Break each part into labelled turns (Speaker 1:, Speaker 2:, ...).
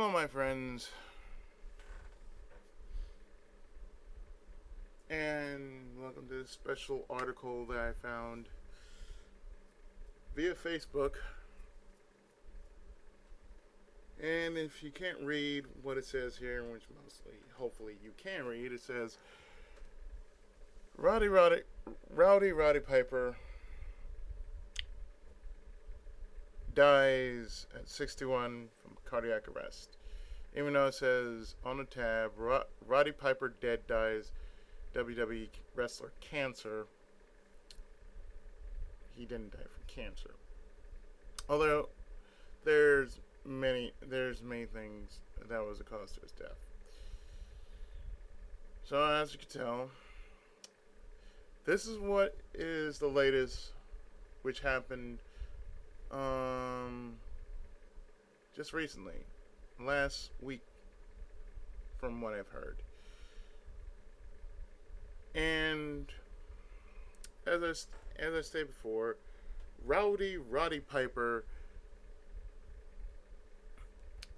Speaker 1: Hello, my friends, and welcome to this special article that I found via Facebook. And if you can't read what it says here, which hopefully, you can read, it says Roddy Piper dies at 61 from cardiac arrest. Even though it says on the tab, Roddy Piper dead, dies WWE wrestler cancer. He didn't die from cancer. Although there's many things that was the cause to his death. So as you can tell, this is what is the latest, which happened just recently, last week, from what I've heard. And as I stated before, Roddy Piper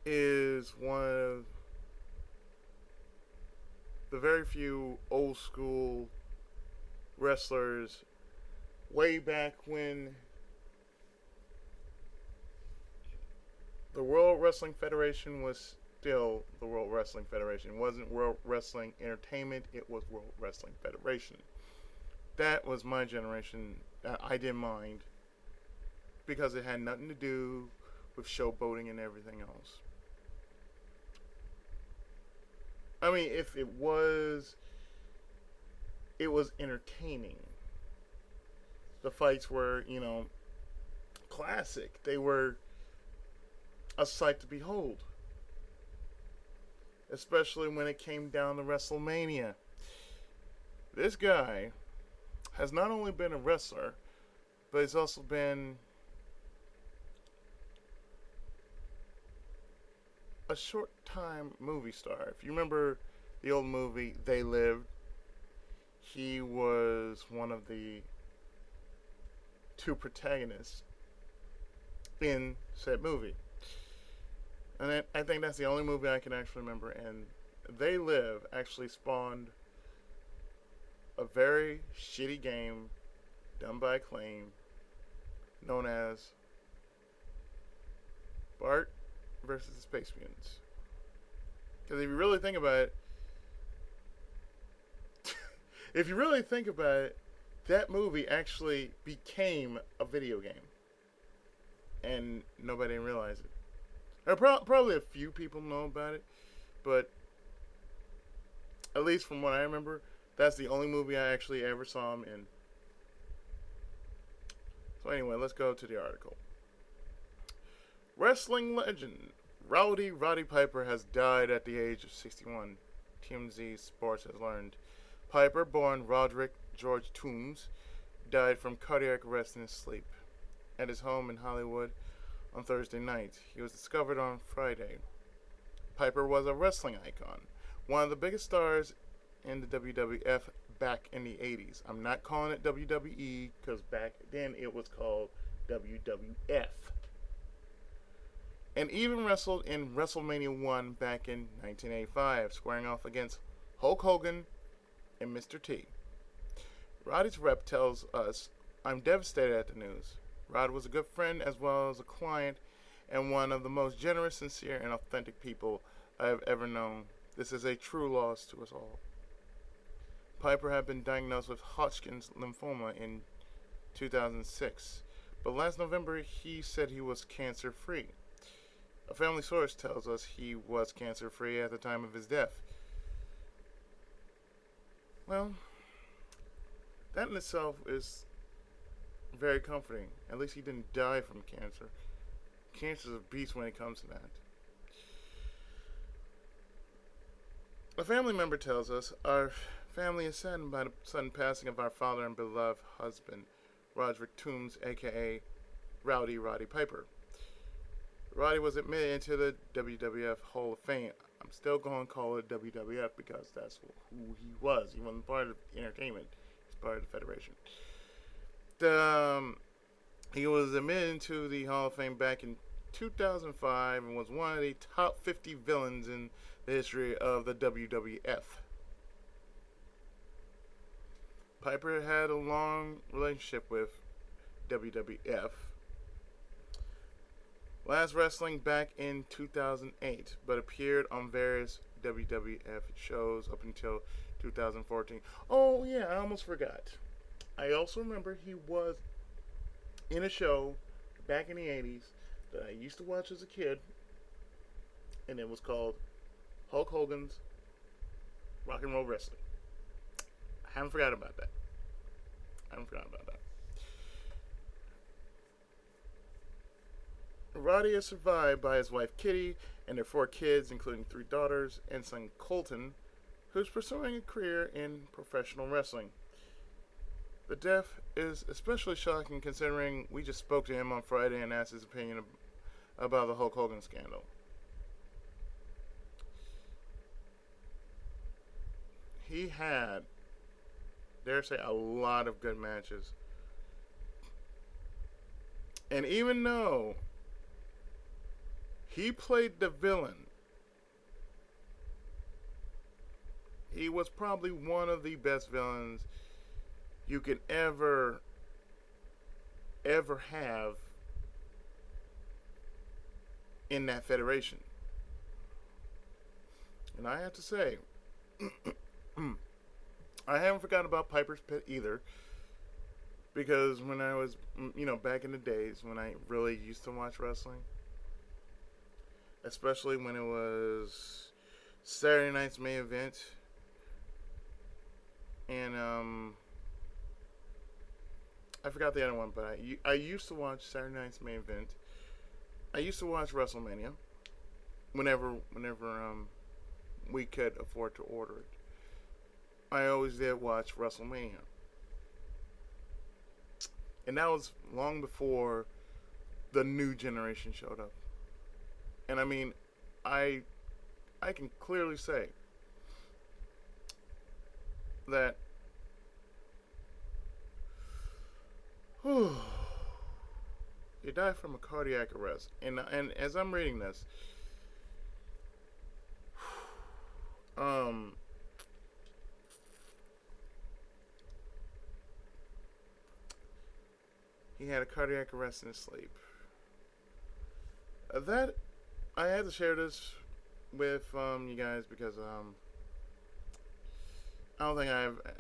Speaker 1: is one of the very few old school wrestlers way back when the World Wrestling Federation was still the World Wrestling Federation. It wasn't World Wrestling Entertainment, it was World Wrestling Federation. That was my generation. I didn't mind because it had nothing to do with showboating and everything else. I mean, if it was entertaining. The fights were, classic. They were a sight to behold. Especially when it came down to WrestleMania. This guy has not only been a wrestler, but he's also been a short time movie star. If you remember the old movie They Lived, he was one of the two protagonists in said movie. And I think that's the only movie I can actually remember. And They Live actually spawned a very shitty game done by Acclaim known as Bart versus the Space Mutants. Because if you really think about it, that movie actually became a video game. And nobody didn't realize it. Or probably a few people know about it, but at least from what I remember, that's the only movie I actually ever saw him in. So anyway, let's go to the article. Wrestling legend Roddy Piper has died at the age of 61. TMZ Sports has learned. Piper, born Roderick George Toombs, died from cardiac arrest in his sleep at his home in Hollywood on Thursday night. He was discovered on Friday. Piper was a wrestling icon, one of the biggest stars in the WWF back in the 80s. I'm not calling it WWE because back then it was called WWF. And even wrestled in WrestleMania 1 back in 1985, squaring off against Hulk Hogan and Mr. T. Roddy's rep tells us, "I'm devastated at the news. Rod was a good friend as well as a client and one of the most generous, sincere, and authentic people I have ever known. This is a true loss to us all." Piper had been diagnosed with Hodgkin's lymphoma in 2006, but last November he said he was cancer-free. A family source tells us he was cancer-free at the time of his death. Well, that in itself is very comforting. At least he didn't die from cancer. Cancer's a beast when it comes to that. A family member tells us, "Our family is saddened by the sudden passing of our father and beloved husband, Roderick Toombs, aka Roddy Piper. Roddy was admitted into the WWF Hall of Fame. I'm still going to call it WWF because that's who he was. He wasn't part of entertainment. He's part of the Federation. He was admitted into the Hall of Fame back in 2005 and was one of the top 50 villains in the history of the WWF. Piper had a long relationship with WWF, last wrestling back in 2008, but appeared on various WWF shows up until 2014. Oh, yeah, I almost forgot. I also remember he was in a show back in the 80s that I used to watch as a kid, and it was called Hulk Hogan's Rock and Roll Wrestling. I haven't forgotten about that. Roddy is survived by his wife Kitty and their 4 kids, including 3 daughters and son Colton, who's pursuing a career in professional wrestling. The death is especially shocking considering we just spoke to him on Friday and asked his opinion about the Hulk Hogan scandal. He had, dare say, a lot of good matches. And even though he played the villain, he was probably one of the best villains you could ever have in that federation. And I have to say, I haven't forgotten about Piper's Pit either, because when I was, back in the days when I really used to watch wrestling, especially when it was Saturday night's main event, and I forgot the other one, but I used to watch Saturday night's main event. I used to watch WrestleMania whenever we could afford to order it. I always did watch WrestleMania, and that was long before the new generation showed up. And I mean, I can clearly say that he died from a cardiac arrest. And as I'm reading this, he had a cardiac arrest in his sleep. That I had to share this with you guys because I don't think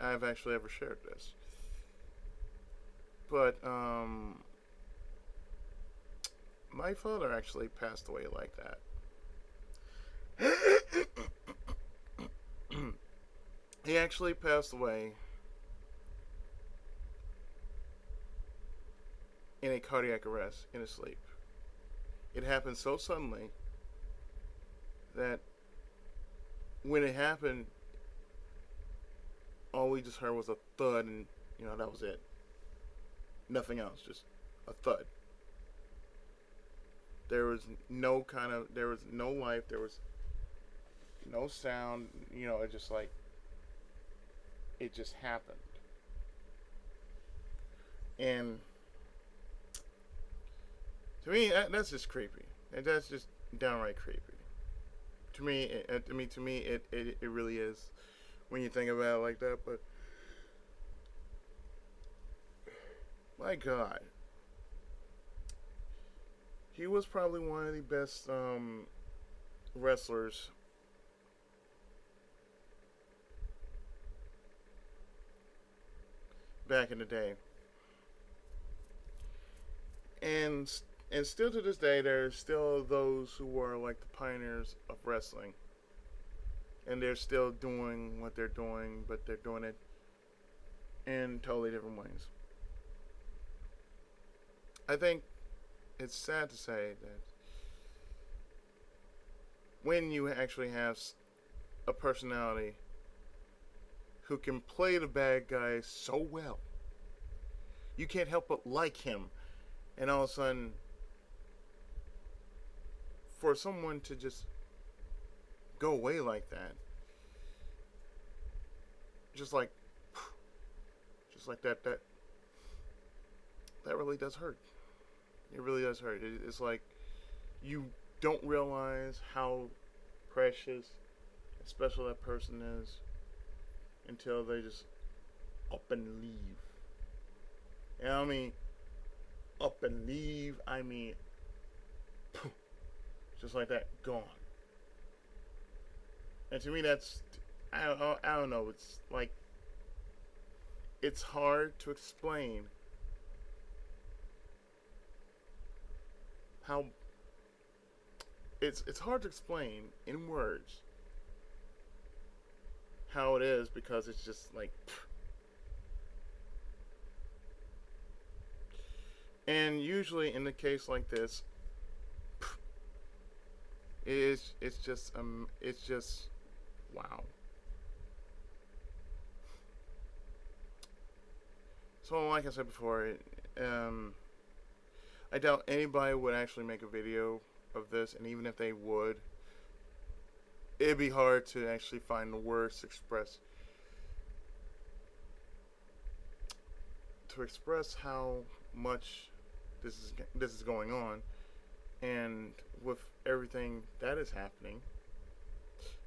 Speaker 1: I've actually ever shared this. But my father actually passed away like that. He actually passed away in a cardiac arrest in his sleep. It happened so suddenly that when it happened, all we just heard was a thud, and that was it. Nothing else, just a thud. There was no life, there was no sound, it just happened. And to me, that's just creepy. And that's just downright creepy. To me, it really is when you think about it like that. But my God, he was probably one of the best wrestlers back in the day, and still to this day, there's still those who were like the pioneers of wrestling, and they're still doing what they're doing, but they're doing it in totally different ways. I think it's sad to say that when you actually have a personality who can play the bad guy so well, you can't help but like him, and all of a sudden, for someone to just go away like that, just like that really does hurt. It really does hurt. It's like you don't realize how precious and special that person is until they just up and leave. And I mean, up and leave, I mean, just like that, gone. And to me, that's, I don't know, it's like, it's hard to explain how, it's hard to explain in words how it is because it's just like, and usually in the case like this, it's just wow. So like I said before, I doubt anybody would actually make a video of this, and even if they would, it'd be hard to actually find the words to express how much this is going on, and with everything that is happening,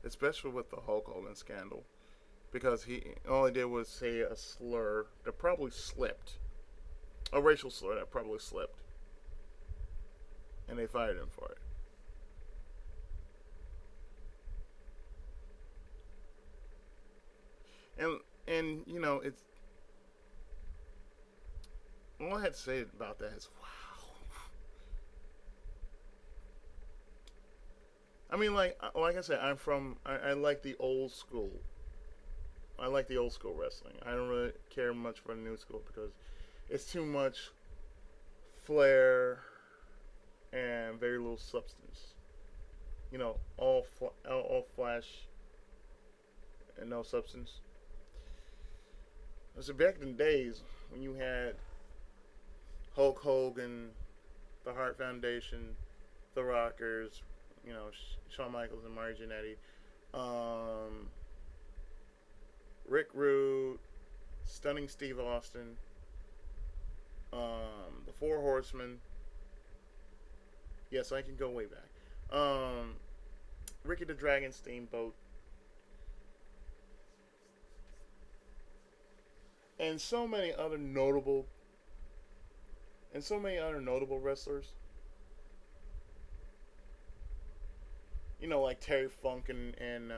Speaker 1: especially with the Hulk Hogan scandal, because he all he did was say a slur that probably slipped, a racial slur that probably slipped, and they fired him for it. And you know, it's all I had to say about that is wow. I mean, like I said, I like the old school. I like the old school wrestling. I don't really care much for the new school because it's too much flair and very little substance. You know, all flash and no substance. So back in the days when you had Hulk Hogan, the Hart Foundation, the Rockers, you know, Shawn Michaels and Marty Jannetty, Rick Rude, Stunning Steve Austin, the Four Horsemen. Yes, I can go way back. Ricky the Dragon Steamboat, and so many other notable wrestlers. You know, like Terry Funk and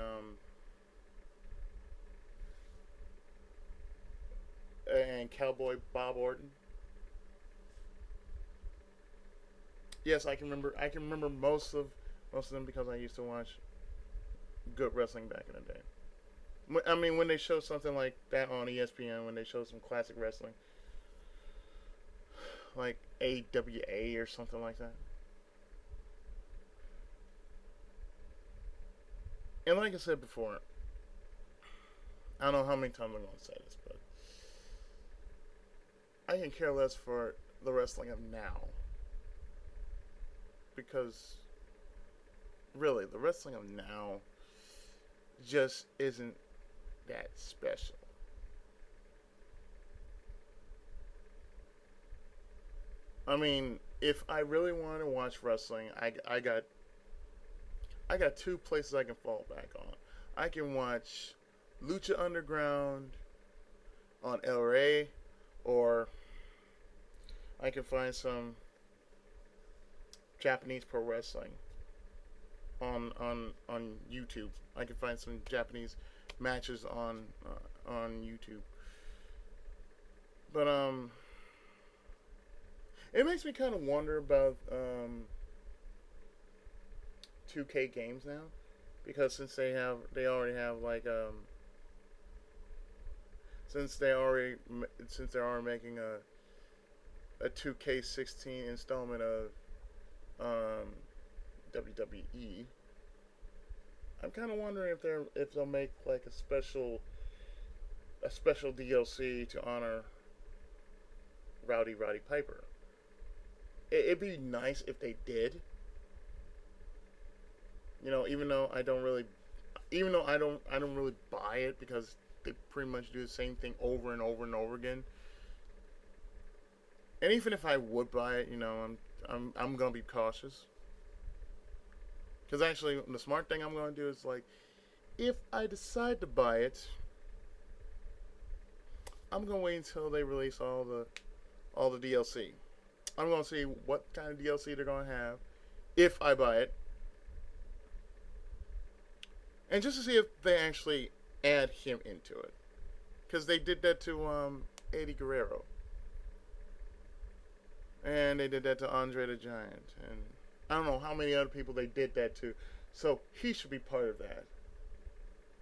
Speaker 1: Cowboy Bob Orton. Yes, I can remember. I can remember most of them because I used to watch good wrestling back in the day. I mean, when they show something like that on ESPN, when they show some classic wrestling, like AWA or something like that. And like I said before, I don't know how many times I'm going to say this, but I can care less for the wrestling of now because really, the wrestling of now just isn't that special. I mean, if I really want to watch wrestling, I got two places I can fall back on. I can watch Lucha Underground on El Rey, or I can find some Japanese pro wrestling on YouTube. I can find some Japanese matches on YouTube. But it makes me kind of wonder about 2K games now, because they already have like since they're already making a 2K16 installment of um, WWE. I'm kind of wondering if they'll make like a special DLC to honor Roddy Piper. It'd be nice if they did. You know, even though I don't really buy it because they pretty much do the same thing over and over and over again. And even if I would buy it, you know, I'm gonna be cautious. Because actually, the smart thing I'm going to do is like, if I decide to buy it, I'm going to wait until they release all the DLC. I'm going to see what kind of DLC they're going to have if I buy it, and just to see if they actually add him into it. Because they did that to Eddie Guerrero, and they did that to Andre the Giant, and I don't know how many other people they did that to. So he should be part of that.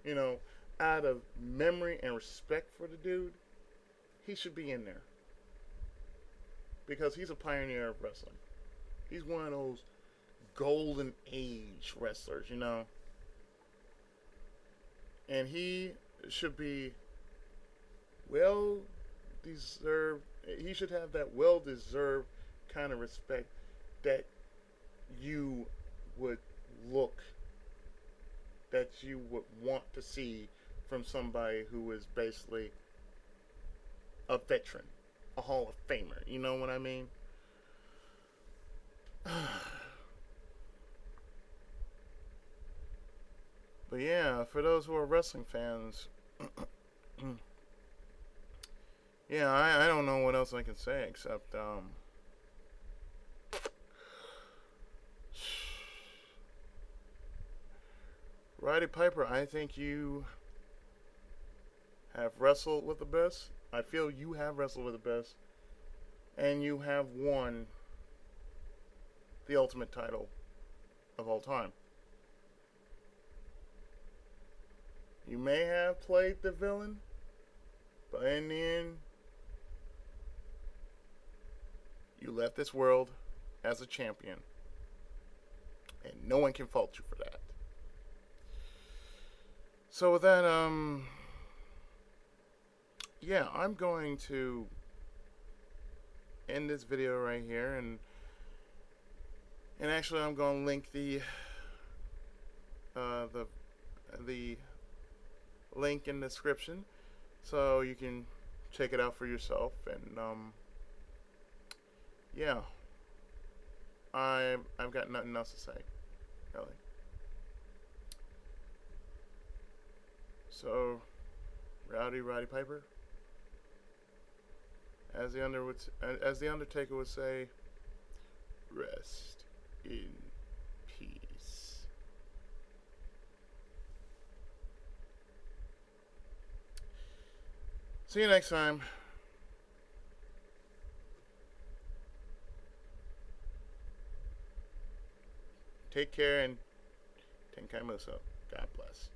Speaker 1: You know, out of memory and respect for the dude, he should be in there because he's a pioneer of wrestling. He's one of those golden age wrestlers, you know, and he should be well deserved. He should have that well deserved kind of respect that you would look, that you would want to see from somebody who is basically a veteran, a Hall of Famer. You know what I mean? But yeah, for those who are wrestling fans, yeah, I don't know what else I can say except Roddy Piper, I think you have wrestled with the best. I feel you have wrestled with the best, and you have won the ultimate title of all time. You may have played the villain, but in the end, you left this world as a champion, and no one can fault you for that. So with that, yeah, I'm going to end this video right here, and actually I'm going to link the link in the description so you can check it out for yourself. And yeah, I've got nothing else to say, really. So, Roddy Piper, as the Undertaker would say, rest in peace. See you next time. Take care and Tenkai Muso. God bless.